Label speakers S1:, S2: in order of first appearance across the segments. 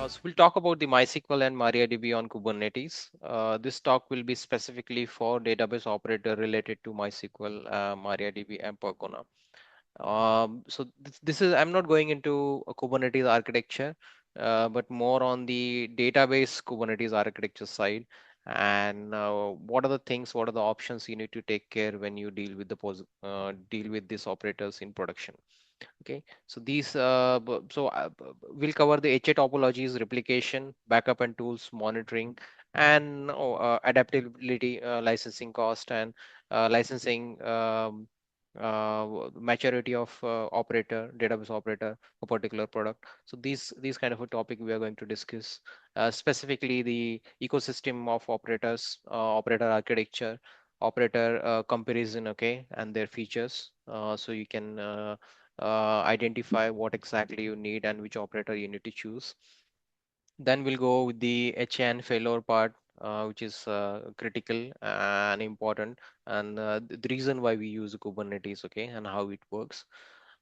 S1: So we'll talk about the MySQL and MariaDB on Kubernetes. This talk will be specifically for database operator related to MySQL, MariaDB, and Percona. This is, I'm not going into a Kubernetes architecture, but more on the database Kubernetes architecture side. And what are the things, what are the options you need to take care when you deal with deal with these operators in production. Okay, so we'll cover the HA topologies, replication, backup and tools, monitoring, and adaptability, licensing cost, and licensing maturity of database operator for particular product. So these kind of a topic we are going to discuss, specifically the ecosystem of operators, operator architecture, operator comparison, okay, and their features. So you can identify what exactly you need and which operator you need to choose. Then we'll go with the HN failure part, which is critical and important, and the reason why we use Kubernetes, okay, and how it works.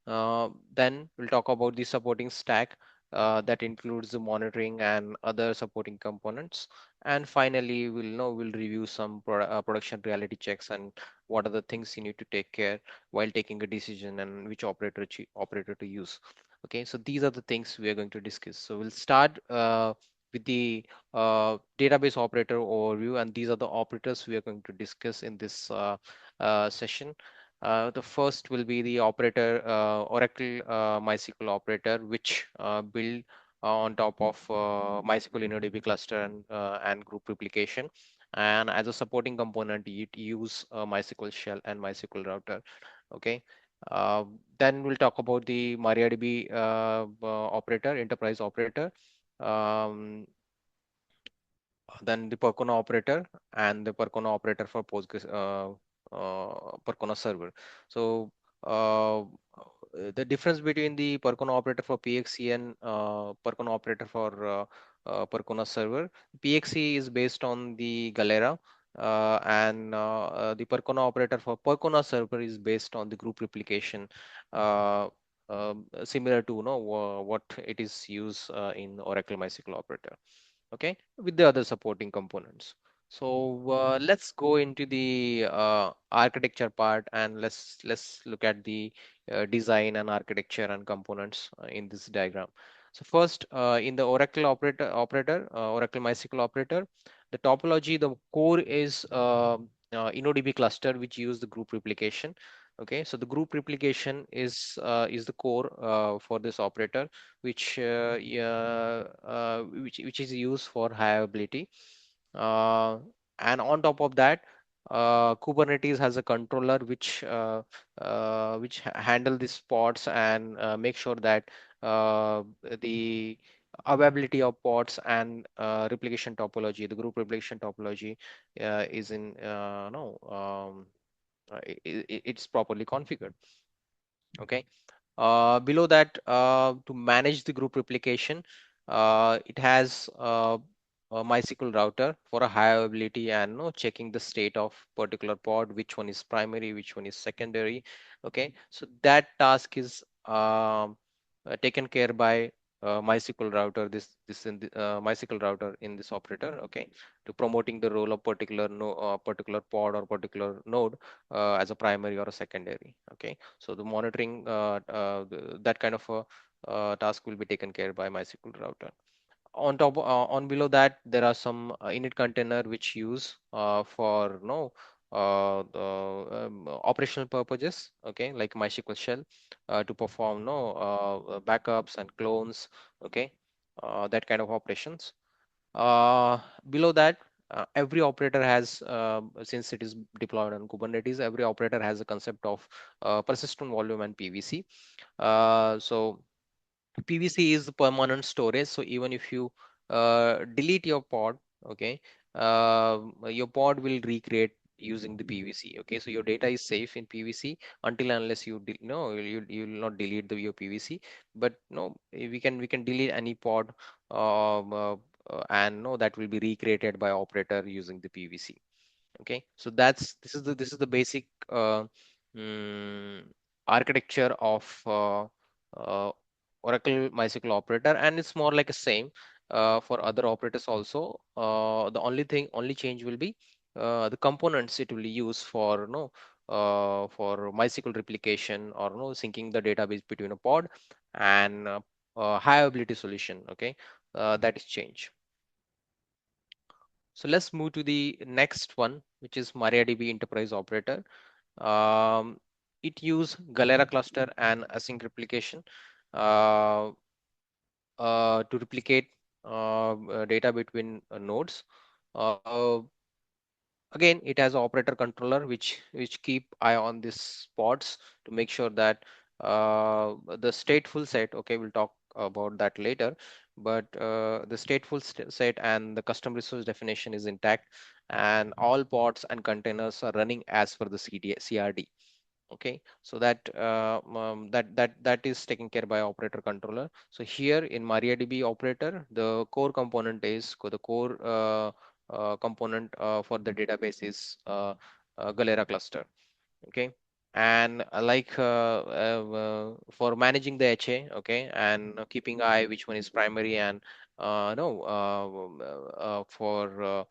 S1: Then we'll talk about the supporting stack that includes the monitoring and other supporting components. And finally, we'll review some production reality checks and what are the things you need to take care while taking a decision and which operator to use. Okay, so these are the things we are going to discuss. So we'll start with the database operator overview, and these are the operators we are going to discuss in this session. The first will be the operator Oracle MySQL operator, which build on top of MySQL InnoDB cluster and group replication. And as a supporting component, it use MySQL shell and MySQL router. Okay. Uh, then we'll talk about the MariaDB operator, enterprise operator. Um, then the Percona operator and the Percona operator for Postgres Percona server. So the difference between the Percona operator for PXE and Percona operator for Percona server, PXE is based on the Galera. The Percona operator for Percona server is based on the group replication, similar to what it is used in Oracle MySQL operator, okay, with the other supporting components. So let's go into the architecture part, and let's look at the design and architecture and components in this diagram. So first, in the Oracle MySQL operator, the topology, the core is InnoDB cluster, which use the group replication. Okay, so the group replication is the core for this operator, which is used for high availability. Uh, and on top of that, Kubernetes has a controller which handle these pods and make sure that the availability of pods and replication topology, the group replication topology, is in no it's properly configured. Okay. Below that, to manage the group replication, it has a MySQL router for a high availability and checking the state of particular pod, which one is primary, which one is secondary. Okay, so that task is taken care by MySQL router. This in the MySQL router in this operator. Okay, to promoting the role of particular pod or particular node as a primary or a secondary. Okay, so the monitoring that kind of a task will be taken care by MySQL router. On below that, there are some init container which use for no the operational purposes, okay, like MySQL shell to perform no backups and clones, okay, that kind of operations. Below that, every operator has, since it is deployed on Kubernetes, every operator has a concept of persistent volume and PVC. So PVC is the permanent storage. So even if you delete your pod, okay, your pod will recreate using the PVC. Okay, so your data is safe in PVC until unless no, you will not delete your PVC. But no, we can delete any pod, and no, that will be recreated by operator using the PVC. Okay, so this is the basic mm, architecture of uh, Oracle MySQL operator, and it's more like a same for other operators also. The only change will be the components it will use for for MySQL replication, or syncing the database between a pod and high availability solution. Okay, that is change. So let's move to the next one, which is MariaDB Enterprise Operator. Um, it use Galera cluster and async replication uh, to replicate data between nodes. Uh, Again, it has an operator controller which keep eye on these pods to make sure that the stateful set. Okay, we'll talk about that later. But the set and the custom resource definition is intact, and all pods and containers are running as per the CRD. Okay, so that is taken care by operator controller. So here in MariaDB operator, the core component is the core component for the database is Galera cluster. Okay, and for managing the HA, okay, and keeping eye which one is primary, and no for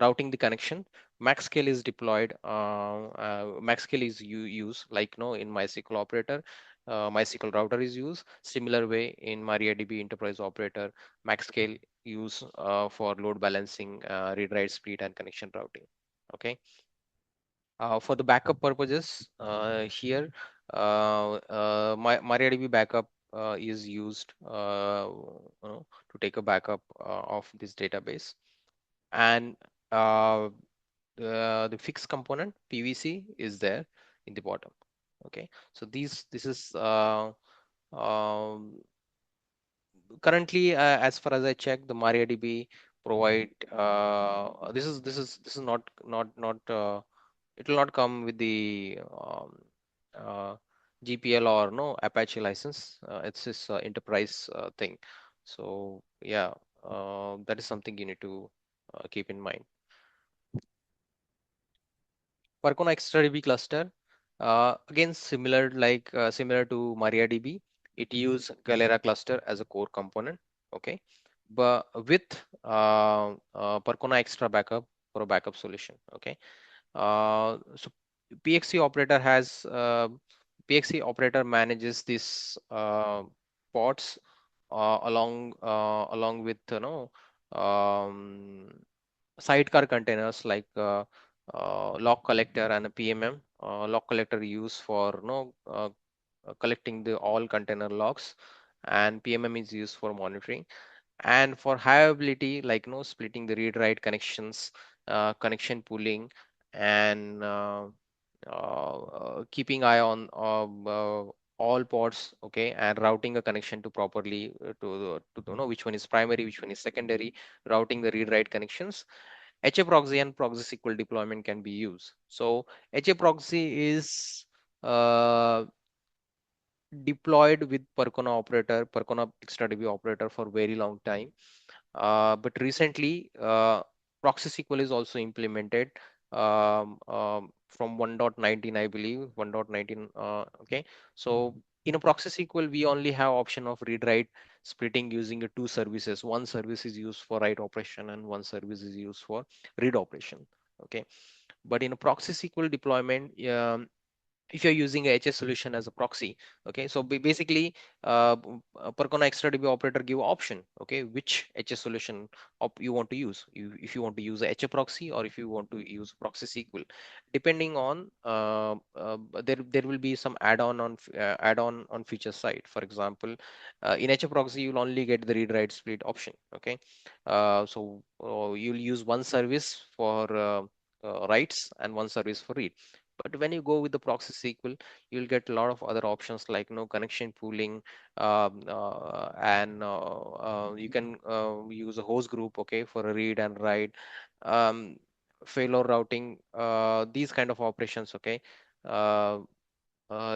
S1: routing the connection, MaxScale is deployed. MaxScale is used, like no, in MySQL operator, MySQL router is used similar way in MariaDB enterprise operator. MaxScale use for load balancing, read write speed, and connection routing. Okay, for the backup purposes, here MariaDB backup is used to take a backup of this database, and uh, the fixed component PVC is there in the bottom. Okay, so this is um, currently, as far as I check, the MariaDB provide this is not it will not come with the uh, GPL or no Apache license. It's this enterprise thing. So yeah, that is something you need to keep in mind. Percona XtraDB cluster, again similar to MariaDB, it use Galera cluster as a core component. Okay, but with Percona Extra backup for a backup solution. Okay, so PXE operator has PXE operator manages this pods along with um, sidecar containers like log collector and a PMM. Log collector used for collecting the all container logs, and PMM is used for monitoring. And for high availability, like splitting the read write connections, connection pooling, and keeping eye on all pods. Okay, and routing a connection to properly to know which one is primary, which one is secondary, routing the read write connections. HA proxy and proxy SQL deployment can be used. So HA proxy is deployed with Percona XtraDB operator for very long time. But recently, proxy SQL is also implemented from 1.19, I believe, 1.19. Okay, so in a proxy SQL, we only have option of read write splitting using two services. One service is used for write operation, and one service is used for read operation. Okay, but in a proxy SQL deployment, if you're using a HS solution as a proxy, okay, so basically Percona XtraDB operator give option, okay, which HS solution you want to use, if you want to use a HA proxy or if you want to use proxy SQL, depending on there will be some add-on on feature side. For example, in HA proxy you'll only get the read write split option. Okay, you'll use one service for writes and one service for read. But when you go with the proxy SQL, you'll get a lot of other options like connection pooling, and you can use a host group, okay, for a read and write, um, failure routing, these kind of operations, okay, uh,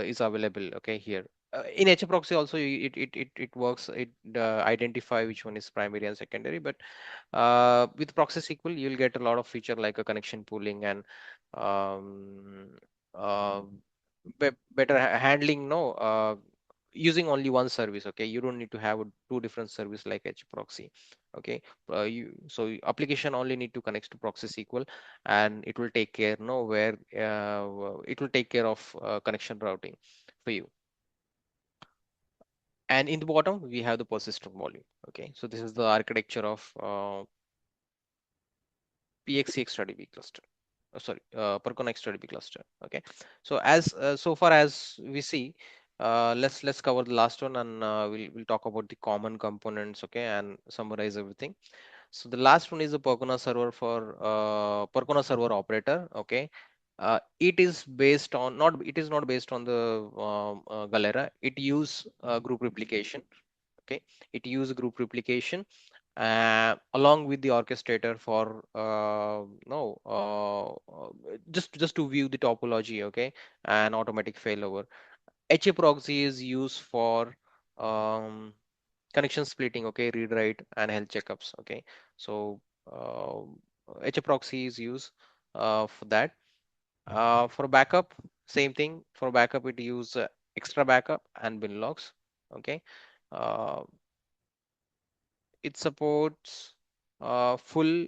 S1: is available, okay, here. In HProxy also it works. It identify which one is primary and secondary, but with proxy SQL, you'll get a lot of feature like a connection pooling and um, uh, better handling, no, using only one service. Okay, you don't need to have two different service like proxy. Okay, application only need to connect to proxy SQL, and it will take care, no, where it will take care of connection routing for you. And in the bottom we have the persistent volume. Okay, so this is the architecture of PXE XDB cluster. Sorry, Percona XDB cluster. Okay, so as so far as we see, let's cover the last one, and we'll talk about the common components. Okay, and summarize everything. So the last one is the Percona server for Percona server operator. Okay, it is based on not it is not based on the Galera. It use group replication. Okay, it use group replication along with the orchestrator for no just to view the topology. Okay, and automatic failover. HA proxy is used for um, connection splitting. Okay, read write and health checkups. Okay, so uh, HA proxy is used for that. For backup, same thing. For backup, it use extra backup and bin logs. Okay, uh, it supports full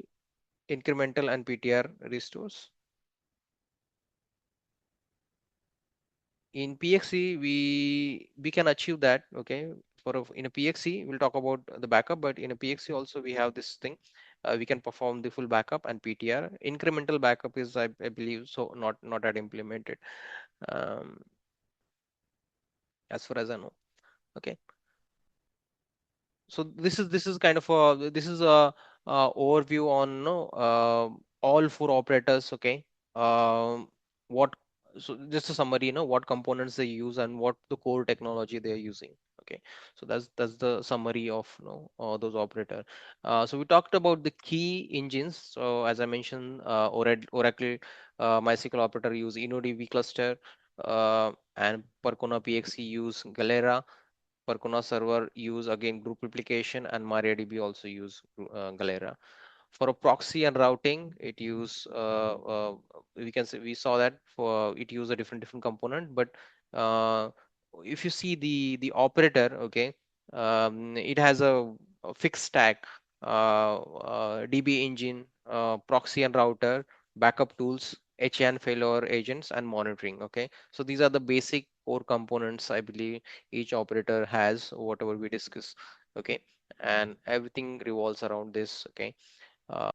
S1: incremental and PTR restores. In PXE, we can achieve that. Okay, in a PXE, we'll talk about the backup, but in a PXE also we have this thing. We can perform the full backup and PTR. Incremental backup is, I believe, so not that implemented, um, as far as I know. Okay, so this is kind of a this is a overview on, no, all four operators. Okay, what so just a summary, what components they use and what the core technology they are using. Okay, so that's the summary of, those operator. So we talked about the key engines. So as I mentioned, Oracle MySQL operator use InnoDB cluster, and Percona PXE use Galera. Percona server use again group replication, and MariaDB also use Galera. For a proxy and routing, it use we can say we saw that for it use a different component. But uh, if you see the operator, okay, it has a fixed stack, DB engine, proxy and router, backup tools, HN failure agents, and monitoring. Okay, so these are the basic core components, I believe, each operator has, whatever we discuss. Okay, and everything revolves around this. Okay, uh,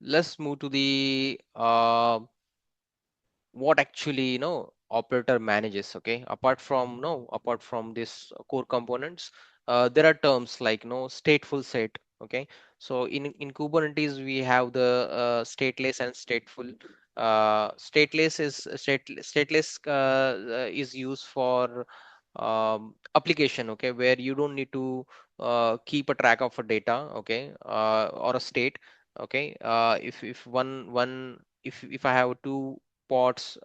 S1: let's move to the what actually, operator manages. Okay, apart from this core components, there are terms like, stateful set. Okay, so in Kubernetes we have the stateless and stateful. Stateless is used for application, okay, where you don't need to keep a track of a data. Okay, or a state. Okay, if one if I have two pods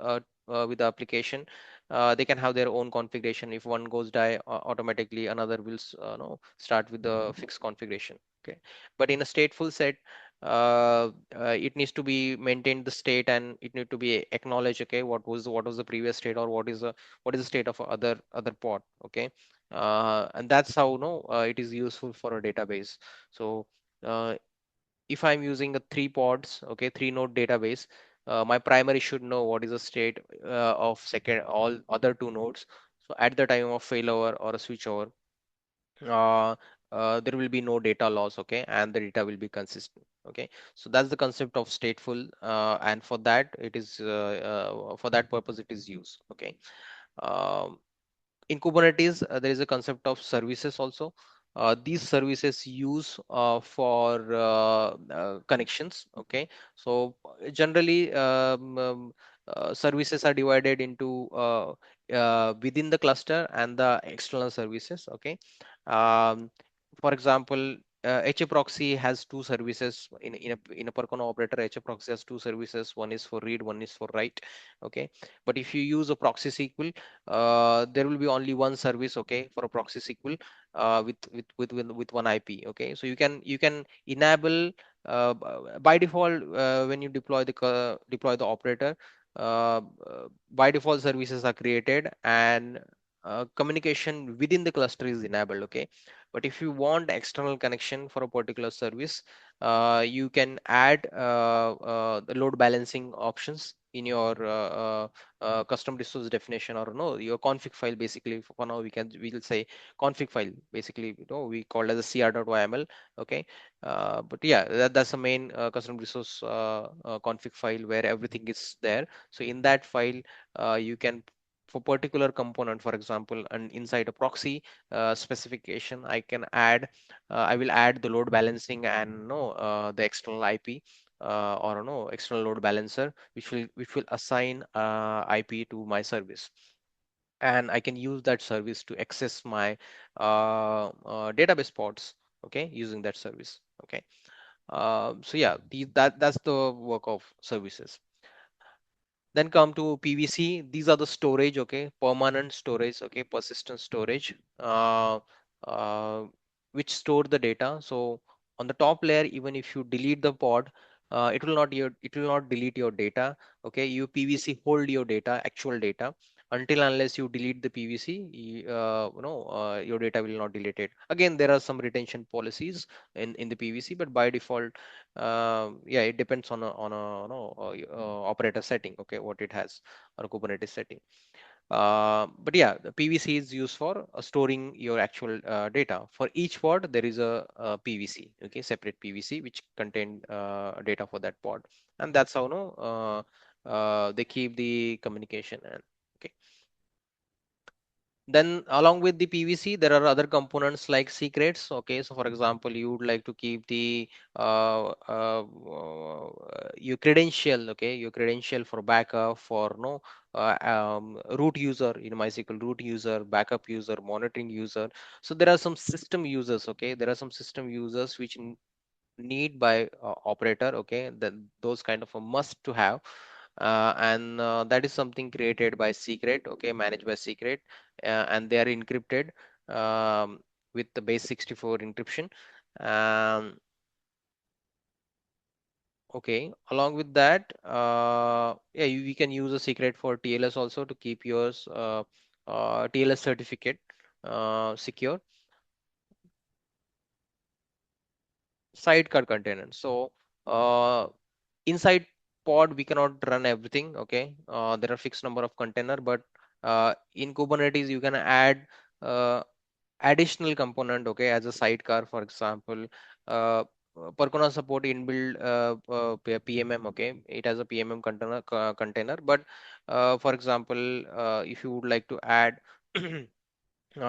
S1: with the application, they can have their own configuration. If one goes die, automatically another will no, start with the fixed configuration. Okay, but in a stateful set, it needs to be maintained the state, and it need to be acknowledged. Okay, what was the previous state, or what is the state of other pod. Okay, and that's how, it is useful for a database. So uh, if I'm using a three pods, okay, three node database, my primary should know what is the state of second all other two nodes. So at the time of failover or a switchover, uh, there will be no data loss. Okay, and the data will be consistent. Okay, so that's the concept of stateful, and for that it is for that purpose it is used. Okay, um, in Kubernetes, there is a concept of services also. These services use for connections. Okay, so generally, services are divided into within the cluster and the external services. Okay, um, for example, HA proxy has two services in a Percona operator. HA proxy has two services. One is for read, one is for write. Okay, but if you use a proxy SQL, there will be only one service. Okay, for a proxy SQL, with one IP. Okay, so you can enable by default when you deploy the operator. uh, by default services are created, and communication within the cluster is enabled. Okay, but if you want external connection for a particular service, you can add the load balancing options in your custom resource definition, or no, your config file. Basically, for now we will say config file. Basically, we call it as a cr.yml. Okay, but yeah, that's the main custom resource config file where everything is there. So in that file, you can, for particular component, for example, and inside a proxy specification, I will add the load balancing and no the external IP, or no external load balancer, which will assign IP to my service, and I can use that service to access my database pods. Okay, using that service. Okay, so yeah, that's the work of services. Then come to PVC. These are the storage, okay, permanent storage, okay, persistent storage, uh, which store the data. So on the top layer, even if you delete the pod, it will not delete your data. Okay, you PVC hold your data, actual data, until unless you delete the PVC, your data will not delete it. Again, there are some retention policies in the PVC, but by default, yeah, it depends on a no operator setting. Okay, what it has on a Kubernetes setting. But yeah, the PVC is used for storing your actual data. For each pod, there is a PVC, okay, separate PVC which contain data for that pod, and that's how no they keep the communication. And okay, then along with the PVC, there are other components like secrets. Okay, so for example, you would like to keep the your credential. Okay, your credential for backup, for no root user in MySQL, root user, backup user, monitoring user. So there are some system users. Okay, there are some system users which need by operator. Okay, then those kind of a must to have, and that is something created by secret. Okay, managed by secret, and they are encrypted with the base 64 encryption. um, okay, along with that, yeah, we can use a secret for TLS also to keep yours TLS certificate secure. Sidecar container. So inside pod we cannot run everything. Okay, there are fixed number of container, but in Kubernetes you can add additional component, okay, as a sidecar. For example, Percona support inbuilt PMM. Okay, it has a PMM container, but for example, if you would like to add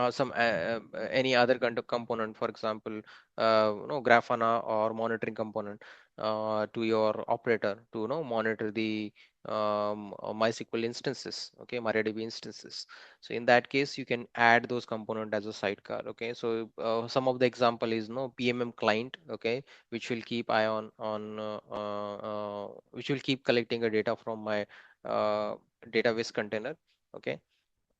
S1: some any other kind of component, for example, Grafana or monitoring component to your operator to monitor the MySQL instances, okay, MariaDB instances. So in that case, you can add those component as a sidecar. Okay, so some of the example is no PMM client, okay, which will keep eye on which will keep collecting a data from my database container. Okay,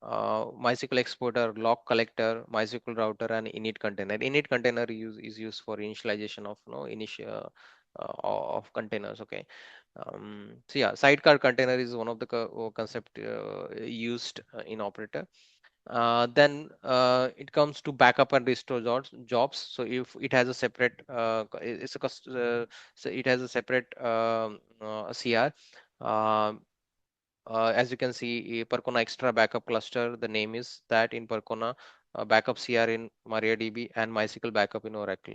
S1: MySQL exporter, log collector, MySQL router, and init container. Init container is used for initialization of initial of containers. Okay, so yeah, sidecar container is one of the concept used in operator. Then it comes to backup and restore jobs. So if it has a separate, so it has a separate CR. As you can see, Percona Extra Backup Cluster, the name is that in Percona, Backup CR in MariaDB, and MySQL Backup in Oracle.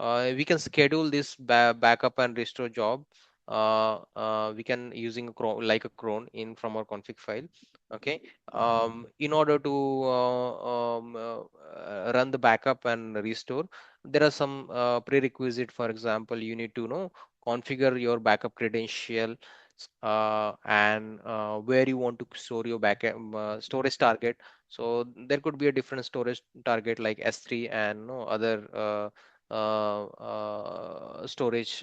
S1: We can schedule this backup and restore job. We can using a cron, like a cron in from our config file. Okay. In order to run the backup and restore, there are some prerequisite. For example, you need to know configure your backup credential, and where you want to store your backup storage target. So there could be a different storage target like S3 and no other storage.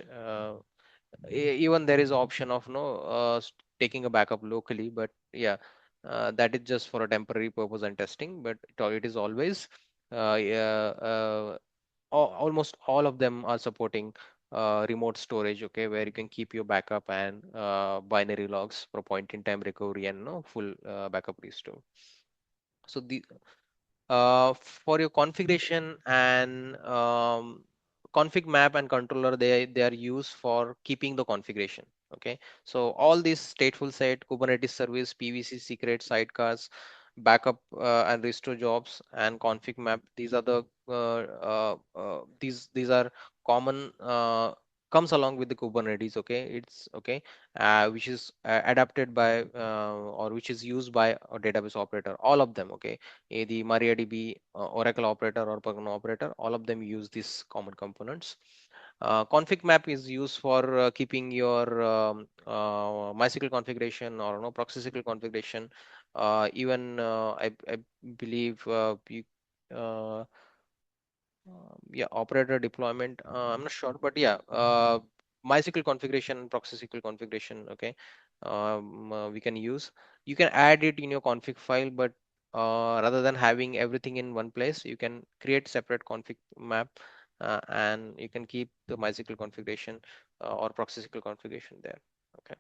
S1: Even there is option of taking a backup locally, but yeah, that is just for a temporary purpose and testing. But it is always yeah, almost all of them are supporting remote storage, okay, where you can keep your backup and binary logs for point in time recovery and full backup restore. So the for your configuration and config map and controller, they are used for keeping the configuration. Okay, so all these stateful set, Kubernetes service, PVC secret, sidecars, backup and restore jobs, and config map. These are the these are common. Comes along with the Kubernetes. Okay, it's okay, which is adapted by or which is used by a database operator. All of them. Okay, the MariaDB, Oracle operator or Pugno operator, all of them use these common components. Config map is used for keeping your MySQL configuration or proxy SQL configuration. I believe uh, yeah, operator deployment. I'm not sure, but yeah, MySQL configuration, proxy SQL configuration. Okay, we can use. You can add it in your config file, but rather than having everything in one place, you can create separate config map, and you can keep the MySQL configuration or proxy SQL configuration there. Okay,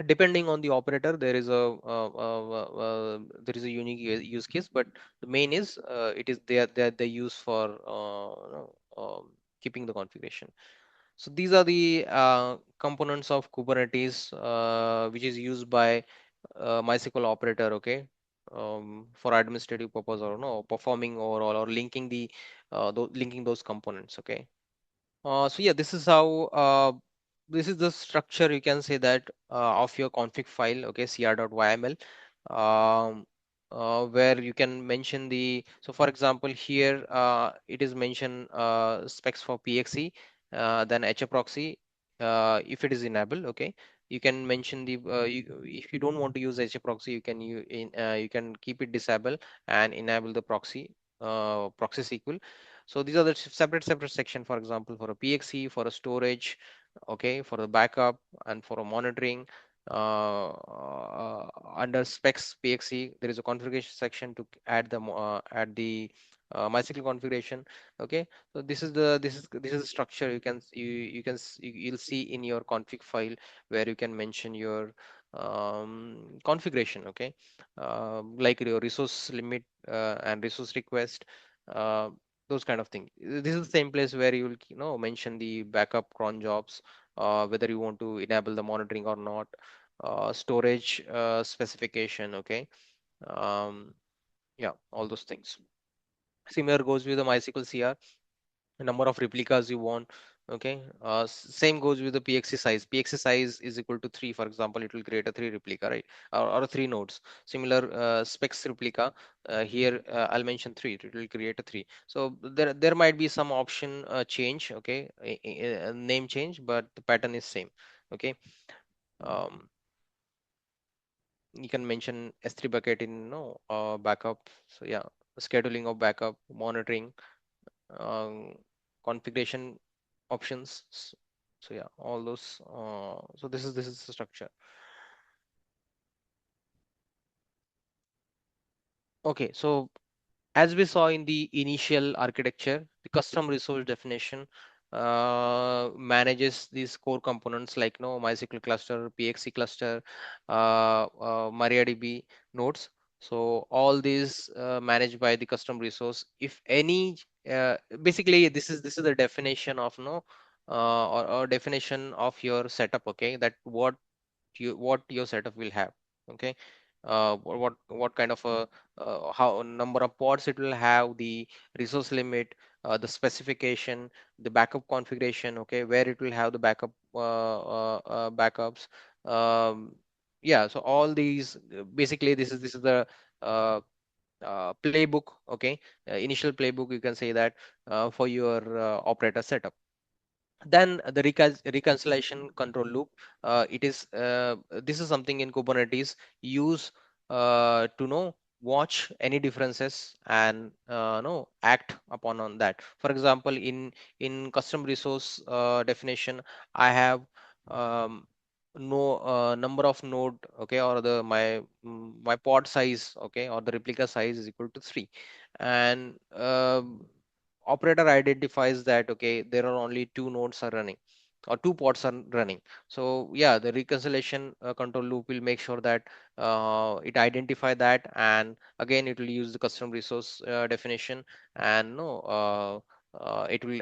S1: depending on the operator, there is a unique use case, but the main is it is they use for keeping the configuration. So these are the components of Kubernetes, which is used by MySQL operator. Okay, for administrative purpose or no performing overall or linking the linking those components. Okay. So yeah, this is how this is the structure, you can say that, of your config file. Okay, cr.yml, um, where you can mention the. So for example, here it is mentioned specs for PXE, then HAProxy. If it is enabled, okay, you can mention the. If you don't want to use HAProxy, you can keep it disabled and enable the proxy SQL. So these are the separate section, for example, for a PXE, for a storage, okay, for the backup and for a monitoring. Under specs PXE, there is a configuration section to add the MySQL configuration. Okay, so this is the structure. You'll see in your config file where you can mention your configuration. Okay, like your resource limit and resource request. Uh, those kind of things. This is the same place where you will mention the backup cron jobs, whether you want to enable the monitoring or not, storage specification. Okay, um, yeah, all those things. Similar goes with the MySQL CR, the number of replicas you want. Okay, same goes with the PXE size. PXE size is equal to 3, for example, it will create a 3 replica, right? Or 3 nodes. Similar specs replica, here I'll mention 3, it will create a 3. So there might be some option change. Okay, name change, but the pattern is same. Okay, um, you can mention S3 bucket in backup. So yeah, scheduling of backup, monitoring, um, configuration options. So yeah, all those. So this is the structure. Okay, so as we saw in the initial architecture, the custom resource definition manages these core components like MySQL cluster, PXE cluster, MariaDB nodes. So all these managed by the custom resource. If any, basically this is the definition of or definition of your setup. Okay, that what your setup will have. Okay, what kind of a how number of pods it will have, the resource limit, the specification, the backup configuration. Okay, where it will have the backups. um, yeah, so all these, basically this is the uh, playbook. Okay, initial playbook, you can say that, for your operator setup. Then the reconciliation control loop, it is this is something in Kubernetes use to know watch any differences and no act upon on that. For example, in custom resource definition, I have um, no number of node. Okay, or the my pod size. Okay, or the replica size is equal to 3, and operator identifies that okay, there are only two nodes are running or two pods are running. So yeah, the reconciliation control loop will make sure that it identify that, and again it will use the custom resource definition, and no it will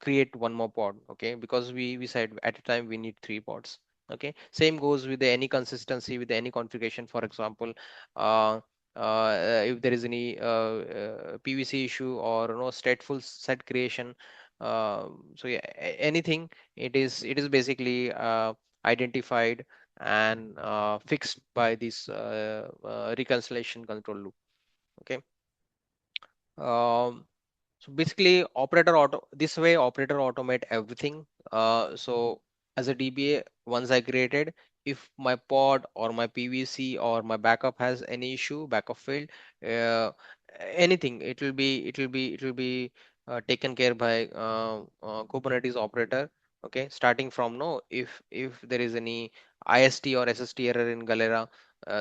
S1: create one more pod, okay, because we said at a time we need three pods. Okay, same goes with any consistency with any configuration. For example, uh, if there is any PVC issue or no stateful set creation, so yeah, anything, it is basically identified and fixed by this reconciliation control loop. Okay. um, so basically, this way operator automate everything. So as a DBA, once I created, if my pod or my PVC or my backup has any issue, backup failed, uh, anything, it will be taken care by Kubernetes operator. Okay, starting from no, if there is any IST or SST error in Galera,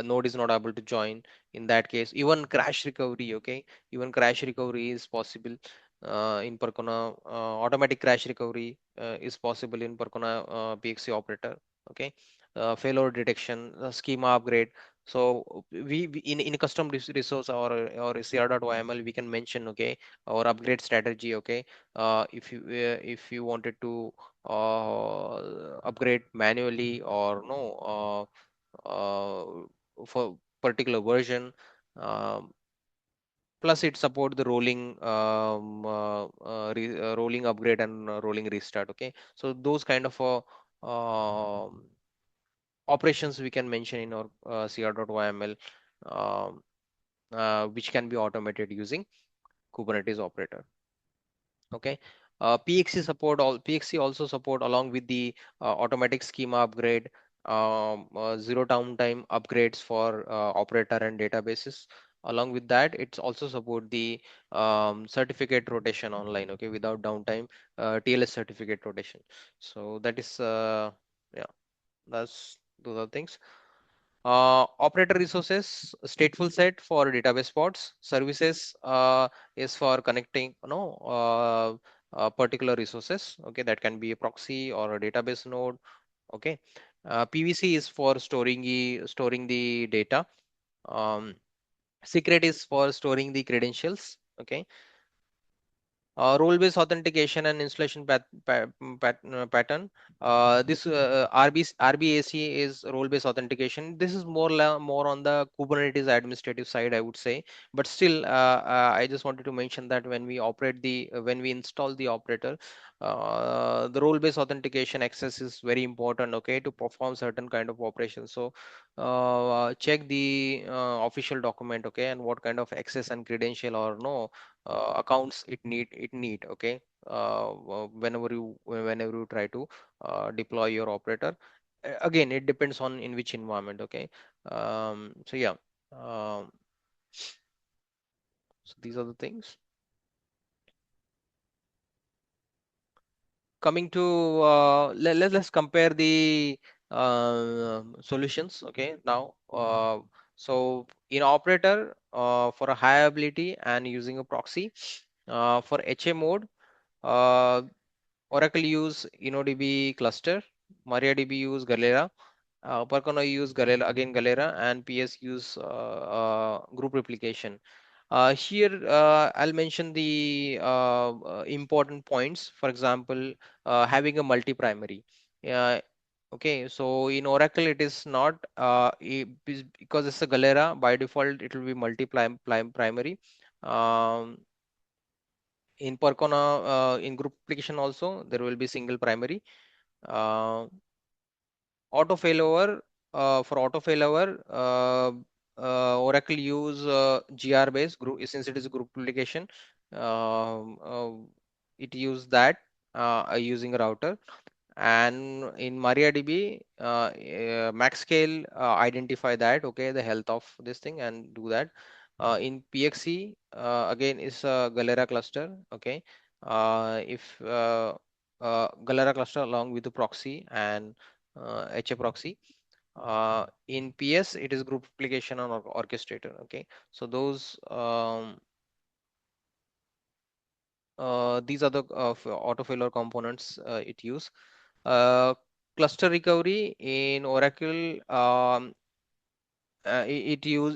S1: node is not able to join. In that case, even crash recovery. Okay, even crash recovery is possible in Percona. Automatic crash recovery is possible in Percona PXC operator. Okay, failure detection, schema upgrade. So we in custom resource or CR.yml we can mention, okay, our upgrade strategy. Okay, if you wanted to upgrade manually or no for particular version. Um, Plus it support the rolling upgrade and rolling restart. Okay, so those kind of operations we can mention in our cr.yml, um, which can be automated using Kubernetes operator. Okay. PXC also support along with the automatic schema upgrade, zero downtime upgrades for operator and databases. Along with that, it's also support the certificate rotation online, okay, without downtime, TLS certificate rotation. So that is yeah, that's those are things. Operator resources, stateful set for database pods. Services is for connecting, particular resources. Okay, that can be a proxy or a database node. Okay, PVC is for storing the data. Um, Secret is for storing the credentials. Okay, role-based authentication and installation pattern. This RBAC is role-based authentication. This is more on the Kubernetes administrative side, I would say. But still, I just wanted to mention that when we install the operator, the role-based authentication access is very important. Okay, to perform certain kind of operations. So check the official document. Okay, and what kind of access and credential or no accounts it need. Okay, whenever you try to deploy your operator. Again, it depends on in which environment. Okay, so yeah, um, so these are the things. Coming to let's compare the solutions. Okay, now so in operator, for a high ability and using a proxy, for HA mode, uh, Oracle use InnoDB cluster, MariaDB use Galera, Percona use Galera, and PS use group replication. Here, I'll mention the important points. For example, having a multi-primary. Uh, okay, so in Oracle, it is not because it's a Galera. By default, it will be multi-primary. Um, in Percona, in group application also, there will be single primary. Uh, Auto failover, for auto failover, Oracle use GR based group since it is a group application. Um, uh, it use that using a router. And in MariaDB, max scale identify that, okay, the health of this thing and do that. In PXC, again is a Galera cluster. Okay, if Galera cluster along with the proxy and HA proxy. In PS, it is group application and orchestrator. Okay, so those These are the autofailer components it use. Uh, Cluster recovery in Oracle, it use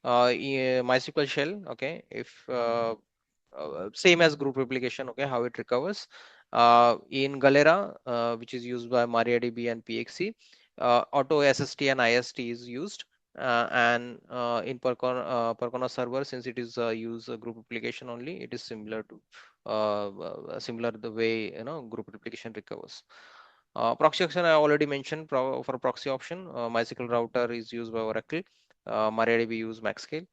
S1: MySQL shell. Okay, if same as group replication. Okay, how it recovers. In Galera, which is used by MariaDB and PXE, auto SST and IST is used. And in Percona server, since it is use group replication only, it is similar to similar the way group replication recovers. Proxy option I already mentioned. For proxy option, MySQL router is used by Oracle. MariaDB use MaxScale.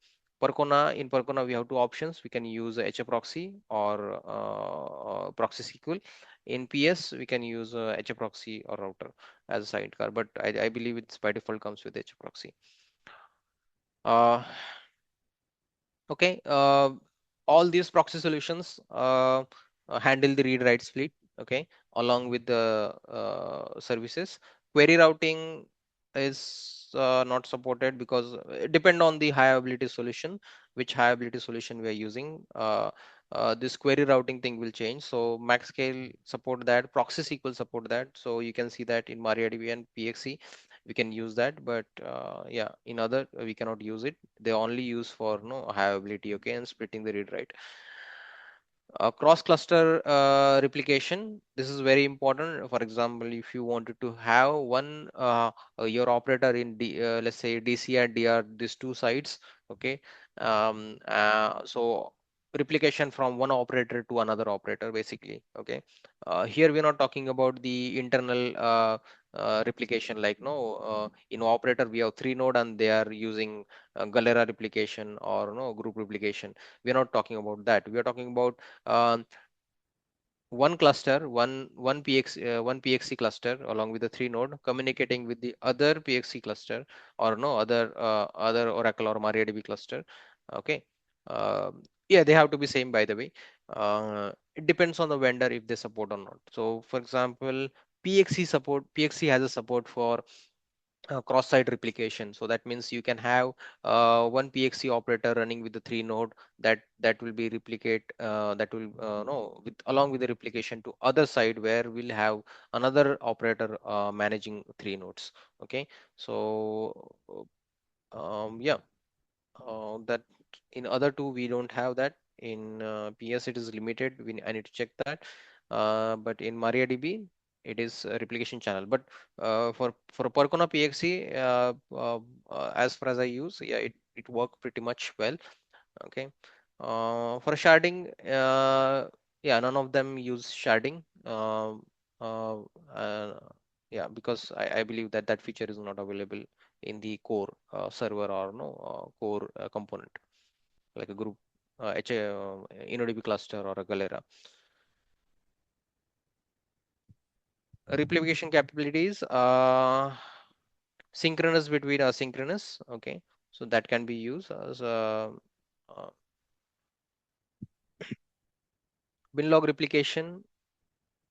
S1: In Percona, we have two options. We can use HAProxy or proxy SQL. In PS, we can use HAProxy or router as a sidecar, but I believe it's by default comes with HAProxy. Uh, Okay, all these proxy solutions handle the read-write split, okay, along with the services. Query routing is not supported because it depend on the high availability solution, which high availability solution we are using. This query routing thing will change. So MaxScale support that, Proxy SQL support that. So you can see that in MariaDB and PXE we can use that, but yeah, in other we cannot use it. They only use for high availability, okay, and splitting the read write. Cross cluster replication, this is very important. For example, if you wanted to have one your operator in let's say DC and DR, these two sites, okay, so replication from one operator to another operator basically, okay. Here we're not talking about the internal replication, like no in operator we have three node and they are using Galera replication or no group replication. We're not talking about that. We are talking about um, one cluster, one PXC cluster along with the three node communicating with the other PXC cluster or no other Oracle or MariaDB cluster. Okay. Yeah, they have to be same, by the way. It depends on the vendor if they support or not. So, for example, PXC has a support for cross-site replication. So that means you can have one PXC operator running with the three node that will be replicate that will no with along with the replication to other side where we'll have another operator managing three nodes. Okay, so yeah, that in other two we don't have that. In PS it is limited. I need to check that. But in MariaDB it is a replication channel. But for Percona PXE, as far as I use, yeah, it worked pretty much well. Okay. For sharding, yeah, none of them use sharding. Uh, uh, yeah, because I believe that that feature is not available in the core server or no core component like a group InnoDB cluster or a Galera. Replication capabilities, synchronous between asynchronous. Okay, so that can be used as uh, binlog replication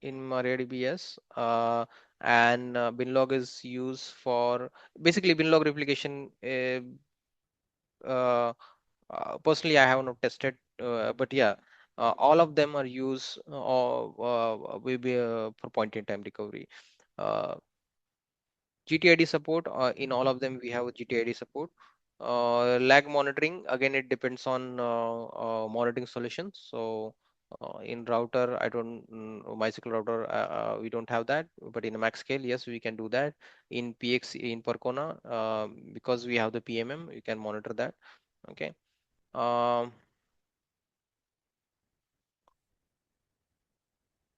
S1: in MariaDB, yes. And binlog is used for basically binlog replication. Uh, Personally, I have not tested, but yeah, all of them are used will be for point in time recovery. Uh, GTID support, in all of them we have GTID support. Lag monitoring, again it depends on monitoring solutions. So in router, I don't MySQL router, we don't have that, but in a max scale, yes, we can do that. In PX in Percona, because we have the PMM, you can monitor that. Okay. Um,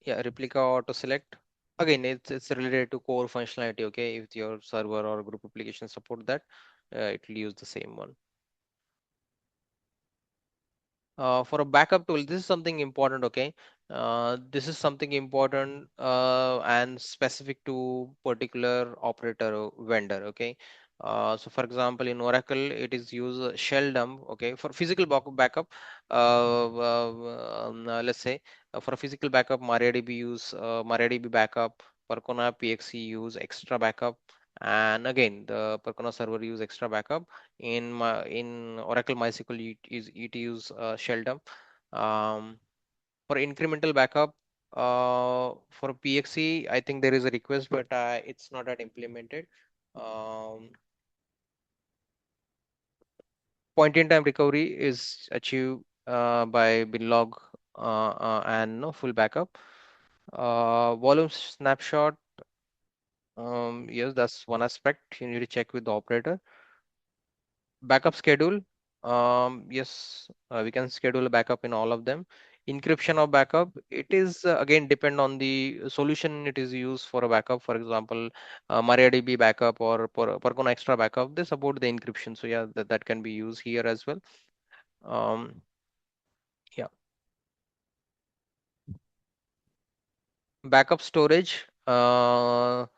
S1: yeah, replica auto select. Again, it's related to core functionality. Okay, if your server or group application support that, it will use the same one. For a backup tool, this is something important. Okay, this is something important and specific to particular operator or vendor. Okay, so for example, in Oracle, it is use shell dump. Okay, for physical backup, let's say for a physical backup, MariaDB use MariaDB backup. Percona PXE use extra backup, And again, the Percona server use extra backup. In Oracle MySQL, it use shell dump. Um, for incremental backup, for PXE, I think there is a request, but it's not yet implemented. Um, Point in time recovery is achieved by binlog and no full backup. Volume snapshot, yes, that's one aspect you need to check with the operator. Backup schedule, yes, we can schedule a backup in all of them. Encryption of backup, it is again depend on the solution it is used for a backup. For example, MariaDB backup or Percona extra backup, they support the encryption. So yeah, that can be used here as well. Um, yeah. Backup storage. So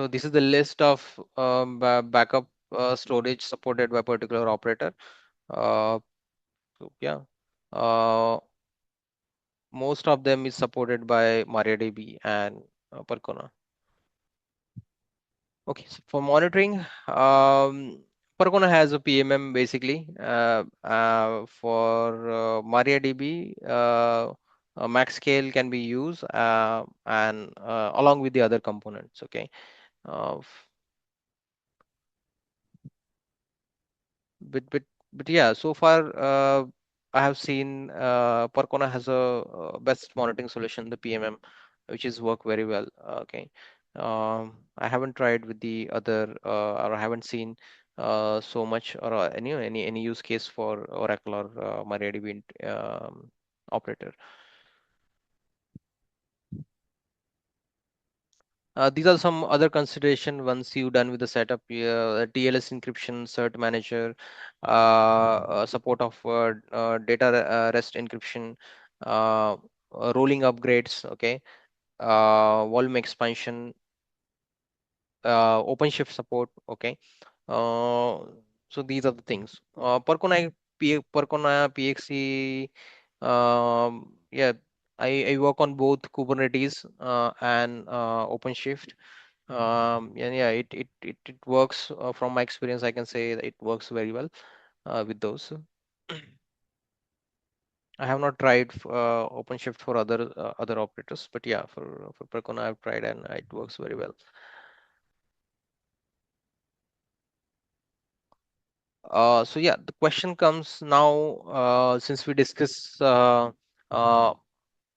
S1: this is the list of backup storage supported by particular operator. Uh, so yeah, uh, most of them is supported by MariaDB and Percona. Okay, so for monitoring, Percona has a PMM basically. For MariaDB, max scale can be used and along with the other components. Okay, uh, f- but but but yeah, so far I have seen Percona has a best monitoring solution, the PMM, which is work very well. Okay, I haven't tried with the other or I haven't seen so much or any use case for Oracle or MariaDB operator. These are some other consideration once you done with the setup. TLS encryption, cert manager, support of data rest encryption, uh, rolling upgrades. Okay, volume expansion, OpenShift support. Okay, uh, so these are the things. Percona PXE. Yeah, I work on both Kubernetes and OpenShift. And yeah, it works. From my experience, I can say that it works very well with those. I have not tried OpenShift for other operators, but yeah, for Percona I've tried and it works very well. So yeah, the question comes now, since we discuss uh,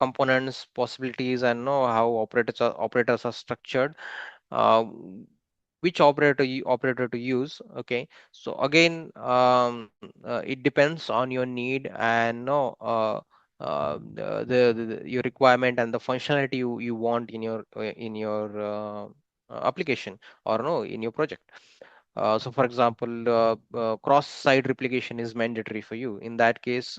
S1: components, possibilities, and know how operators are structured. Uh, which operator to use? Okay, so again, it depends on your need and no your requirement and the functionality you want in your application or no in your project. So for example, cross-site replication is mandatory for you. In that case,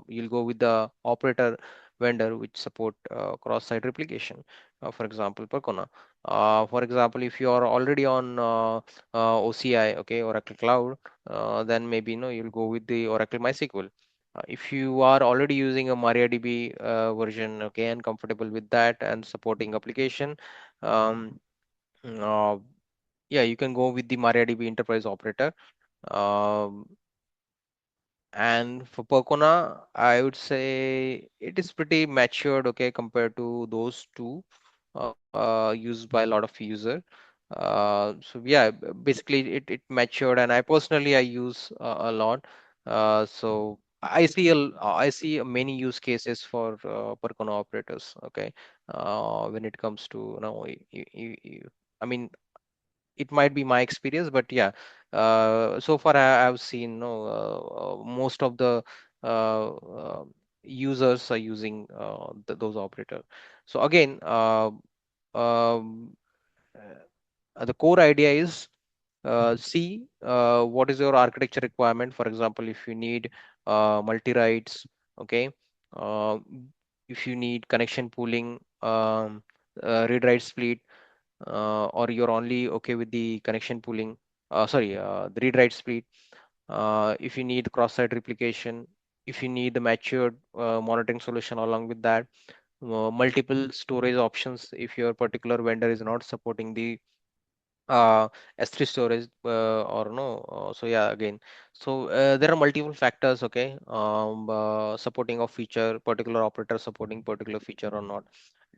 S1: you'll go with the operator vendor which support cross-site replication. For example, Percona. For example, if you are already on OCI, okay, Oracle Cloud, then maybe you'll go with the Oracle MySQL. If you are already using a MariaDB version, okay, and comfortable with that and supporting application, um, uh, yeah, you can go with the MariaDB enterprise operator. Um, and for Percona, I would say it is pretty matured, okay, compared to those two used by a lot of user. So yeah, basically it matured, and I personally I use a lot. So I see many use cases for Percona operators. Okay, when it comes to I mean it might be my experience, but yeah, so far I've seen no most of the users are using those operators. So again, um, the core idea is see what is your architecture requirement. For example, if you need multi-rights, okay, uh, if you need connection pooling, read-write split, or you're only okay with the connection pooling, the read-write split, if you need cross-site replication, if you need the matured monitoring solution along with that, multiple storage options if your particular vendor is not supporting the uh, S3 storage or no. So yeah, again, so there are multiple factors. Okay, supporting of feature, particular operator supporting particular feature or not.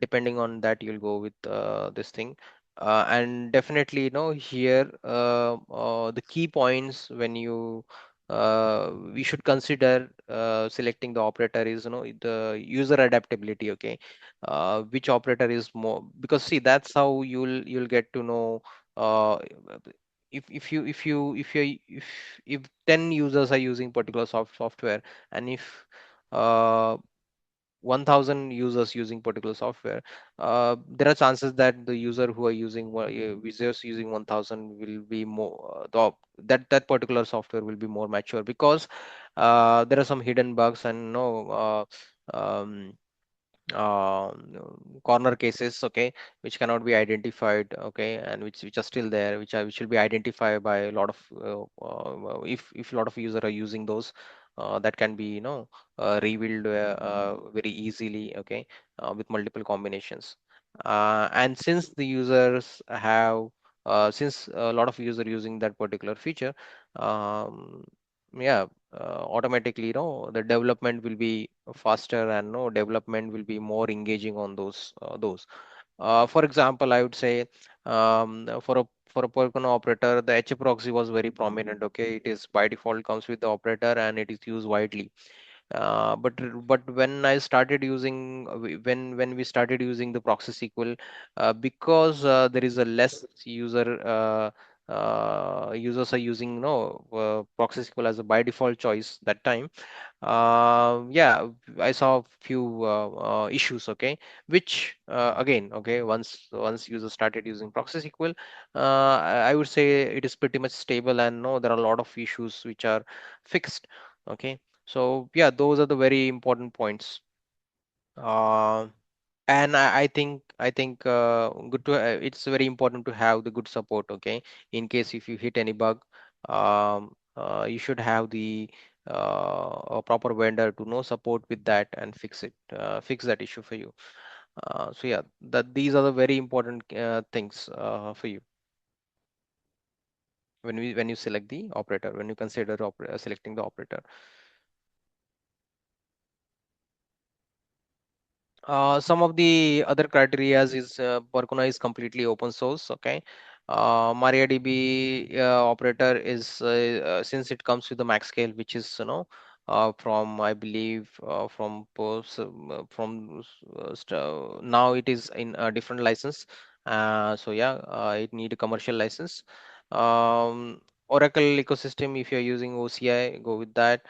S1: Depending on that, you'll go with this thing. And definitely, here the key points when we should consider selecting the operator is the user adaptability. Okay, which operator is more, because see, that's how you'll get to know uh, if 10 users are using particular software, and if uh, 1000 users using particular software, there are chances that the user who are users using 1000 will be more that particular software will be more mature, because there are some hidden bugs and um, corner cases, okay, which cannot be identified, okay, and which are still there, which will be identified by a lot of if a lot of users are using those, that can be revealed very easily, okay, with multiple combinations. And since the users have since a lot of users using that particular feature, um, yeah, automatically the development will be faster, and no development will be more engaging on those. For example, I would say, for a Percona operator, the HA proxy was very prominent. Okay, it is by default comes with the operator and it is used widely. But when I started using when we started using the proxy SQL, because there is a less users are using proxy SQL as a by default choice that time. Yeah, I saw a few issues, okay, which again, okay, once users started using proxy SQL, I would say it is pretty much stable, and no, there are a lot of issues which are fixed, okay. So yeah, those are the very important points. uh, and I think good to it's very important to have the good support, okay, in case if you hit any bug, you should have the a proper vendor to know support with that and fix that issue for you. So yeah, that these are the very important things for you when you select the operator, when you consider selecting the operator. Some of the other criteria is Percona is completely open source. Okay, MariaDB operator is since it comes with the max scale, which is from, I believe, now it is in a different license. So yeah, it need a commercial license. Oracle ecosystem, if you're using OCI, go with that.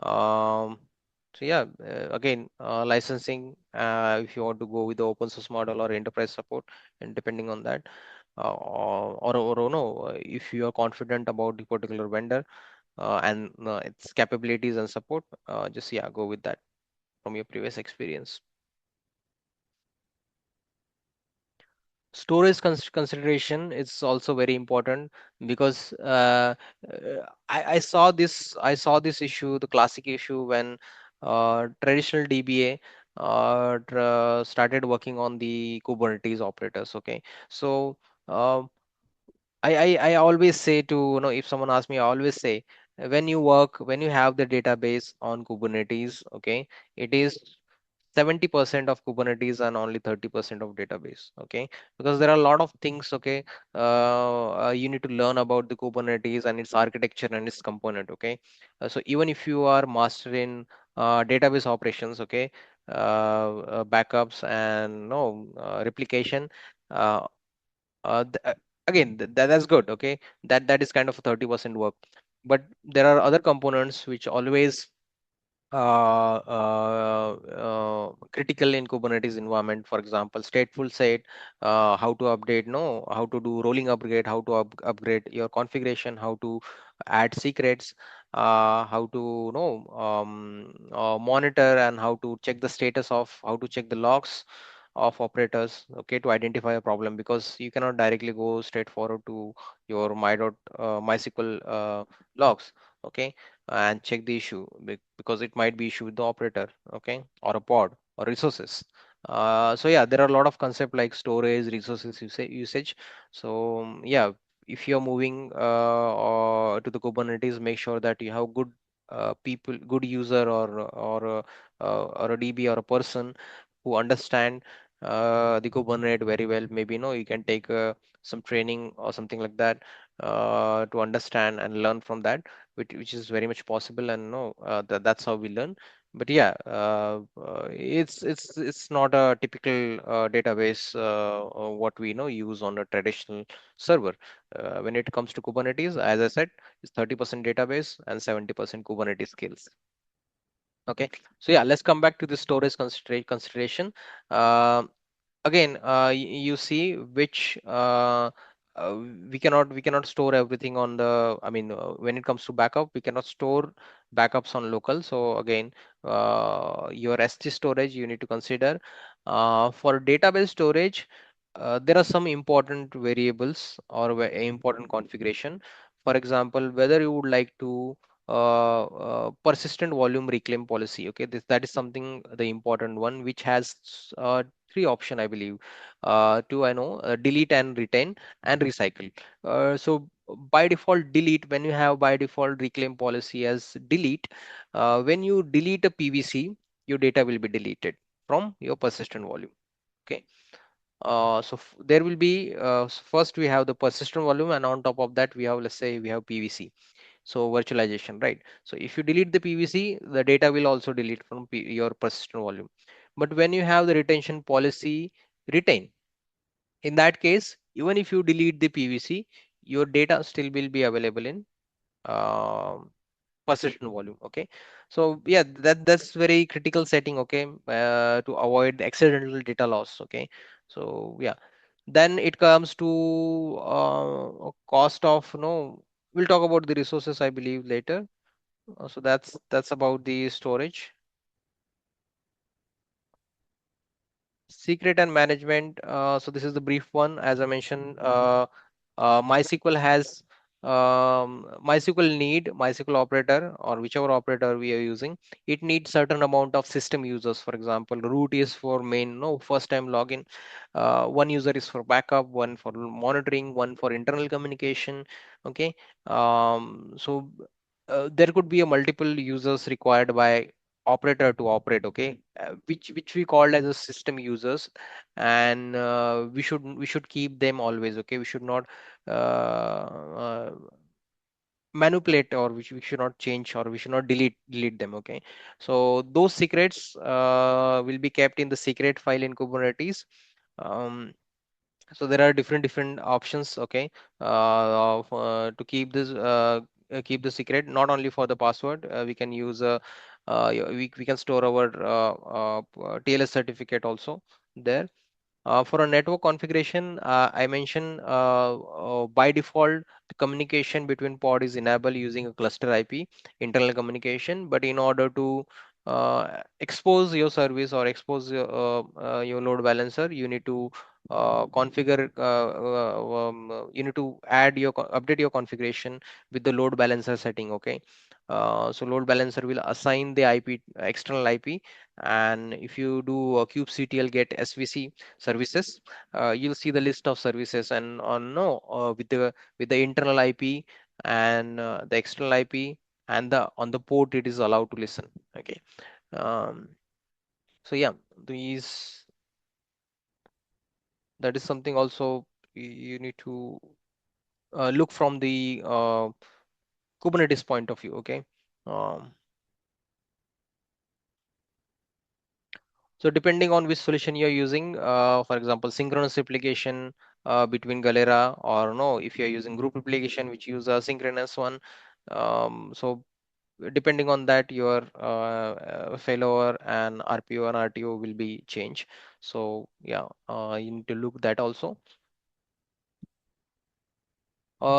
S1: Um, so yeah, again, licensing, if you want to go with the open source model or enterprise support, and depending on that, or no, if you are confident about the particular vendor and its capabilities and support, just yeah, go with that from your previous experience. Storage consideration is also very important, because I saw this issue, the classic issue, when traditional DBA started working on the Kubernetes operators. Okay, so uh, I always say to, if someone asks me, I always say, when you have the database on Kubernetes, okay, it is 70% of Kubernetes and only 30% of database. Okay, because there are a lot of things. Okay, you need to learn about the Kubernetes and its architecture and its component. Okay, so even if you are master in database operations, okay, backups and no replication. Uh, Again, that's good, okay, that is kind of a 30% work. But there are other components which always critical in Kubernetes environment. For example, stateful set, how to update, no, how to do rolling upgrade, how to upgrade your configuration, how to add secrets, how to monitor, and how to check the status of, how to check the logs of operators, okay, to identify a problem, because you cannot directly go straight forward to your MySQL logs, okay, and check the issue, because it might be issue with the operator, okay, or a pod or resources. So yeah, there are a lot of concept like storage, resources usage. So yeah, if you're moving or to the Kubernetes, make sure that you have good people, good user, or a DB or a person who understand the Kubernetes very well. Maybe you can take some training or something like that to understand and learn from that, which is very much possible. And that's how we learn. But yeah, it's not a typical database what we use on a traditional server. When it comes to Kubernetes, as I said, it's 30% database and 70% Kubernetes skills. Okay, so yeah, let's come back to the storage consideration. Uh, Again, you see which uh, we cannot store everything on the, I mean, when it comes to backup, we cannot store backups on local. So again, your S3 storage you need to consider. For database storage, there are some important variables or important configuration. For example, whether you would like to persistent volume reclaim policy. Okay, that is something, the important one, which has three option, I believe. To, I know, delete and retain and recycle. So by default delete, when you have by default reclaim policy as delete, when you delete a PVC, your data will be deleted from your persistent volume. Okay. There will be first we have the persistent volume, and on top of that we have, let's say, we have PVC. So virtualization, right? So if you delete the PVC, the data will also delete from your persistent volume. But when you have the retention policy, retain, in that case, even if you delete the PVC, your data still will be available in um persistent volume. Okay, so yeah, that's very critical setting. Okay, to avoid accidental data loss. Okay, so yeah, then it comes to cost of, we'll talk about the resources, I believe, later. So that's about the storage. Secret and management. So this is the brief one. As I mentioned, MySQL has MySQL operator, or whichever operator we are using. It needs certain amount of system users. For example, root is for main, no, first time login. One user is for backup, one for monitoring, one for internal communication. Okay. There could be a multiple users required by operator to operate. Okay, which we called as a system users, and we should keep them always. Okay, we should not manipulate, or we should not change, or we should not delete them. Okay, so those secrets will be kept in the secret file in Kubernetes. Um, so there are different options. Okay, to keep the secret. Not only for the password, we can use we can store our TLS certificate also there. For a network configuration, I mentioned by default the communication between pod is enabled using a cluster IP internal communication. But in order to expose your service or expose your load balancer, you need to configure. You need to update your configuration with the load balancer setting. Okay, so load balancer will assign the IP, external IP, and if you do a kubectl get SVC services, you'll see the list of services, and on no with the internal IP and the external IP, and the on the port it is allowed to listen. Okay, um, so yeah, these that is something also you need to look from the Kubernetes point of view. Okay. um, So depending on which solution you're using, for example, synchronous replication between Galera, or no, if you're using group replication, which use a synchronous one. So depending on that, your failover and RPO and RTO will be changed. So yeah, you need to look that also.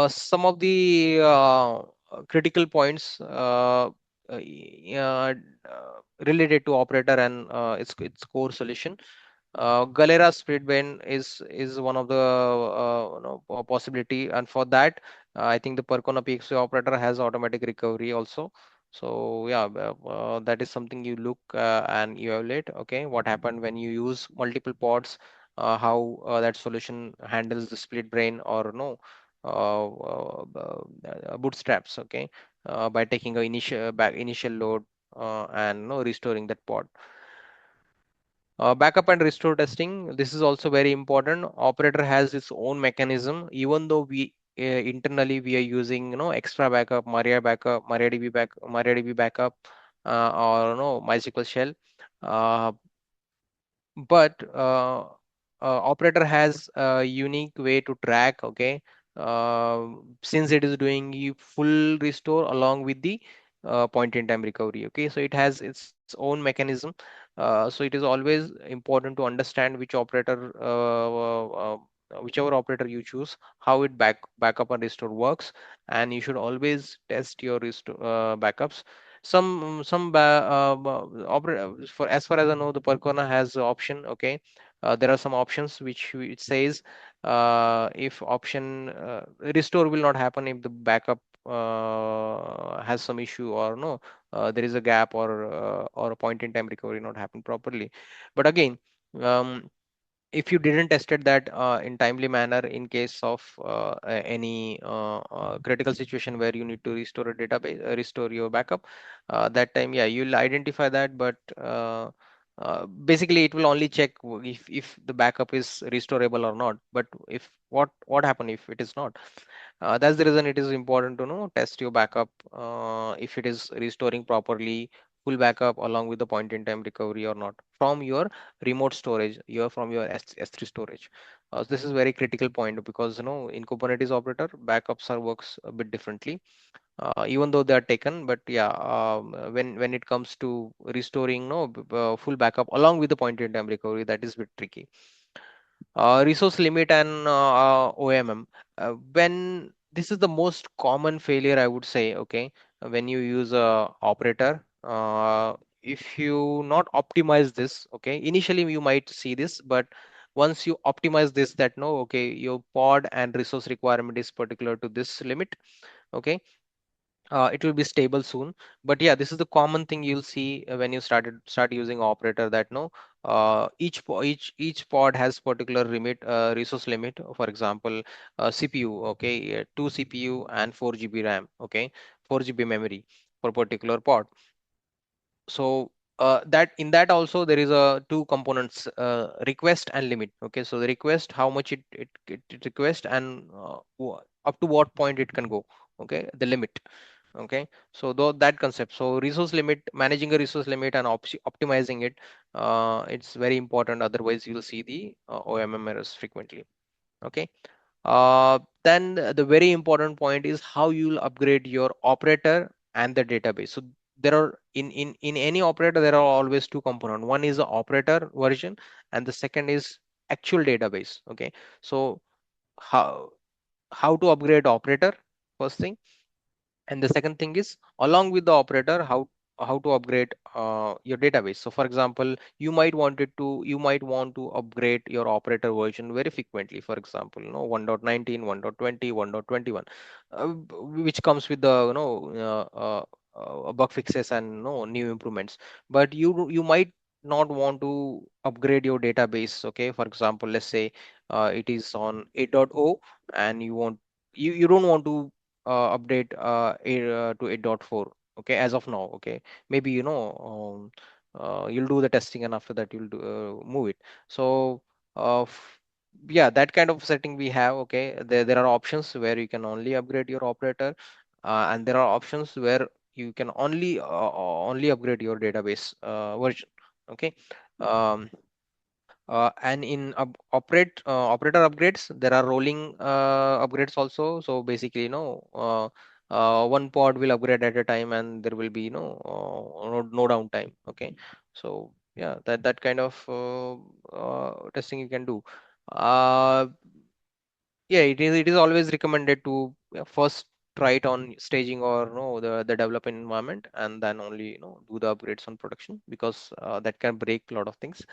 S1: Some of the critical points related to operator and its core solution. Galera split bin is one of the possibility, and for that, I think the Percona PXA operator has automatic recovery also. So yeah, that is something you look and evaluate. Okay, what happened when you use multiple pods? How that solution handles the split brain, or no? bootstraps, okay, by taking a initial load and restoring that pod. Backup and restore testing. This is also very important. Operator has its own mechanism. Even though we internally we are using extra backup, MariaDB backup, or MySQL shell. Uh, but operator has a unique way to track, okay, uh, since it is doing full restore along with the point in time recovery, okay, so it has its own mechanism. So it is always important to understand whichever operator you choose, how it backup and restore works. And you should always test your restore backups. For as far as I know, the Percona has the option. Okay, there are some options which it says if option restore will not happen if the backup has some issue, or no, there is a gap, or a point in time recovery not happen properly. But again, if you didn't tested that in timely manner, in case of any critical situation where you need to restore a database, restore your backup, that time, yeah, you'll identify that. But basically it will only check if the backup is restorable or not. But if what happen if it is not, that's the reason it is important to know test your backup if it is restoring properly, full backup along with the point in time recovery or not, from your remote storage, from your S3 storage. This is very critical point, because in Kubernetes operator, backups are works a bit differently, even though they are taken. But yeah, when it comes to restoring full backup along with the point in time recovery, that is a bit tricky. Resource limit and OMM. When this is the most common failure, I would say, okay, when you use a operator, if you not optimize this, okay, initially you might see this, but once you optimize this, that no, okay, your pod and resource requirement is particular to this limit, okay, it will be stable soon. But yeah, this is the common thing you'll see when you start using operator, that no, each pod has particular limit, resource limit. For example, CPU, okay, 2 CPU and 4 GB RAM, okay, 4 GB memory for particular pod. So that in that also there is a two components, request and limit, okay. So the request, how much it request, and up to what point it can go, okay, the limit, okay. So though that concept, so resource limit, managing a resource limit and optimizing it, it's very important, otherwise you'll see the OMM errors frequently, okay. Then the very important point is how you'll upgrade your operator and the database. So there are in any operator there are always two components. One is the operator version, and the second is actual database, okay. So how to upgrade operator, first thing. And the second thing is, along with the operator, how to upgrade your database. So for example, you might want to upgrade your operator version very frequently. For example, 1.19, 1.20, 1.21, which comes with the bug fixes and new improvements. But you might not want to upgrade your database, okay. For example, let's say it is on 8.0, and you don't want to update to 8.4, okay, as of now, okay. Maybe you'll do the testing, and after that you'll move it. So yeah, that kind of setting we have, okay. There are options where you can only upgrade your operator, and there are options where you can only upgrade your database version, okay. um, and in operator upgrades, there are rolling upgrades also. So basically, one pod will upgrade at a time, and there will be no downtime. Okay, so yeah, that kind of testing you can do. Uh, yeah, it is always recommended to first try it on staging, or the development environment, and then only do the upgrades on production, because that can break a lot of things.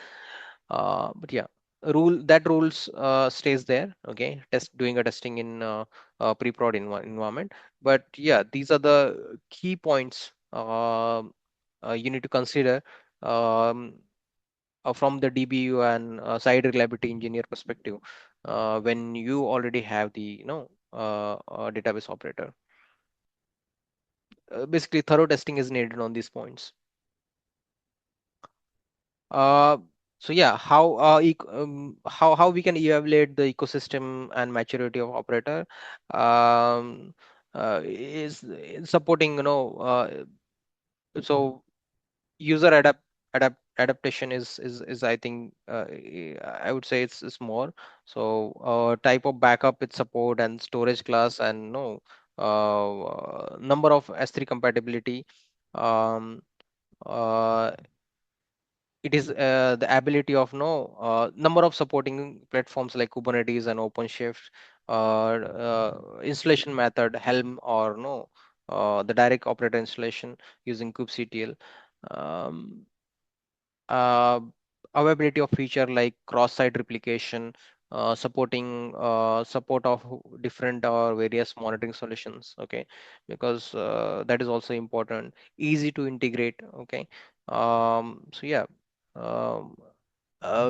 S1: But yeah, rules stays there, okay. Doing a testing in pre-prod environment. But yeah, these are the key points you need to consider um, from the DBU and site reliability engineer perspective, when you already have the database operator. Basically, thorough testing is needed on these points. Uh, so yeah, how we can evaluate the ecosystem and maturity of operator um, is supporting, so user adaptation is I think, I would say it's more. So type of backup it support and storage class and no number of S3 compatibility. um, uh, it is the ability of no number of supporting platforms like Kubernetes and OpenShift, installation method Helm or no the direct operator installation using kubectl. um, uh, Availability of feature like cross-site replication, supporting support of different or various monitoring solutions. Okay, because that is also important. Easy to integrate. Okay, so yeah. Um,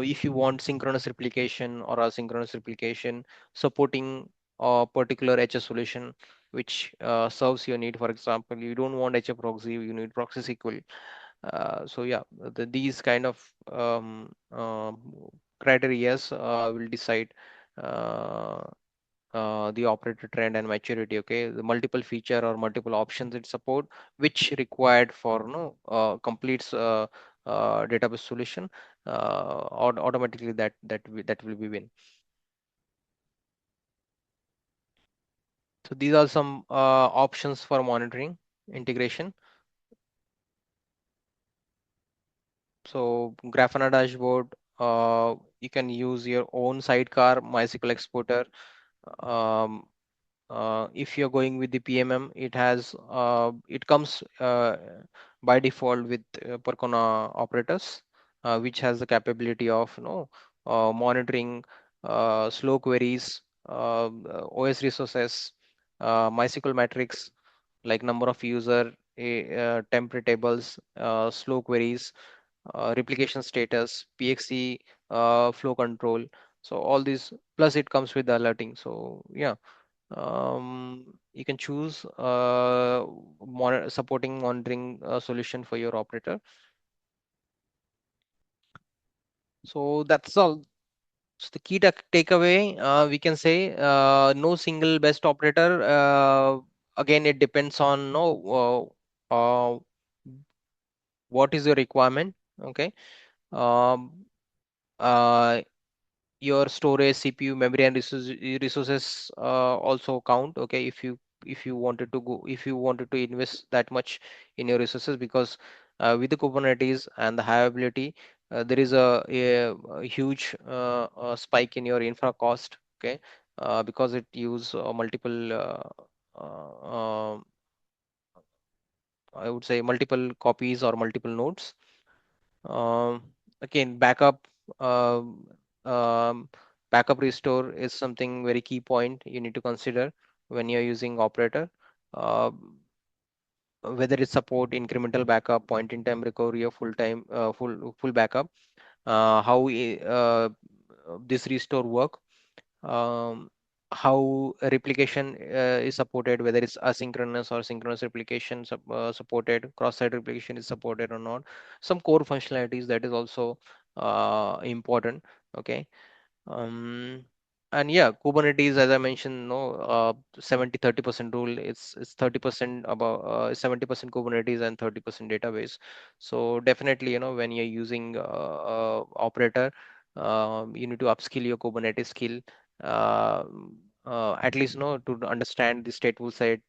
S1: if you want synchronous replication or asynchronous replication, supporting a particular HS solution which serves your need. For example, you don't want HA proxy, you need proxy SQL. So yeah, these kind of criterias will decide uh, the operator trend and maturity. Okay, the multiple feature or multiple options it support, which required for no completes database solution, automatically that will be win. So these are some options for monitoring integration. So Grafana dashboard, you can use your own sidecar MySQL exporter. Um, if you're going with the PMM, it comes by default with Percona operators, which has the capability of monitoring slow queries, OS resources, MySQL metrics like number of user, template tables, slow queries, replication status, PXE, flow control. So all these plus it comes with the alerting. So yeah, you can choose supporting monitoring solution for your operator. So that's all. So the key takeaway, we can say, no single best operator. Again, it depends on no what is your requirement. Okay. Um, uh, your storage, CPU, memory, and resources also count. Okay, if you wanted to invest that much in your resources, because with the Kubernetes and the high availability, there is a huge spike in your infra cost. Okay, because it use multiple. I would say multiple copies or multiple nodes. um, Again, um, um, backup restore is something very key point you need to consider when you're using operator. Uh, Whether it support incremental backup, point in time recovery, or full backup. How this restore work, um, how a replication is supported, whether it's asynchronous or synchronous replication supported, cross-site replication is supported or not. Some core functionalities that is also important. Okay. um, and yeah, Kubernetes, as I mentioned, no, 70-30% rule. It's 30% about 70% Kubernetes and 30% database. So definitely, when you're using operator, you need to upskill your Kubernetes skill. Uh, at least to understand the stateful side,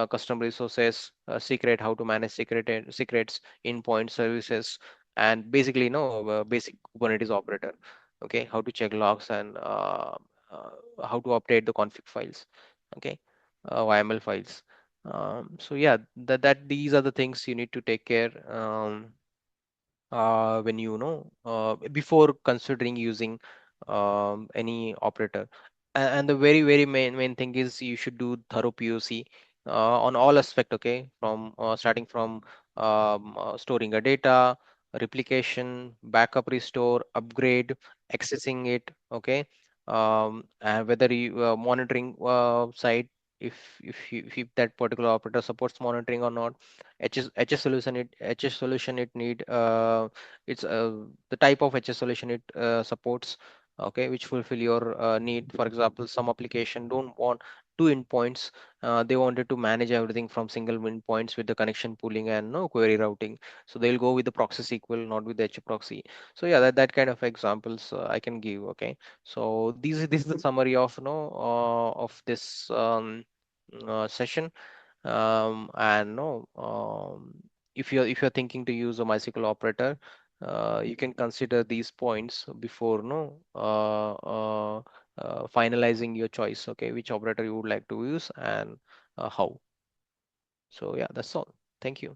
S1: custom resources, secret, how to manage secrets, endpoint services, and basically, basic Kubernetes operator. Okay, how to check logs and uh, how to update the config files. Okay, YML files. So yeah, that these are the things you need to take care when before considering using any operator. And the very main thing is you should do thorough POC on all aspect. Okay, from starting from storing a data, replication, backup, restore, upgrade, accessing it. Okay, and whether you monitoring side, if that particular operator supports monitoring or not. HS solution it need, it's the type of HS solution it supports, okay, which fulfill your need. For example, some application don't want two endpoints, they wanted to manage everything from single endpoints with the connection pooling and no query routing, so they'll go with the proxy SQL, not with the H proxy. So yeah, that kind of examples I can give. Okay, so this is the summary of of this session. And no if you're thinking to use a MySQL operator, you can consider these points before finalizing your choice, okay, which operator you would like to use and how. So yeah, that's all. Thank you.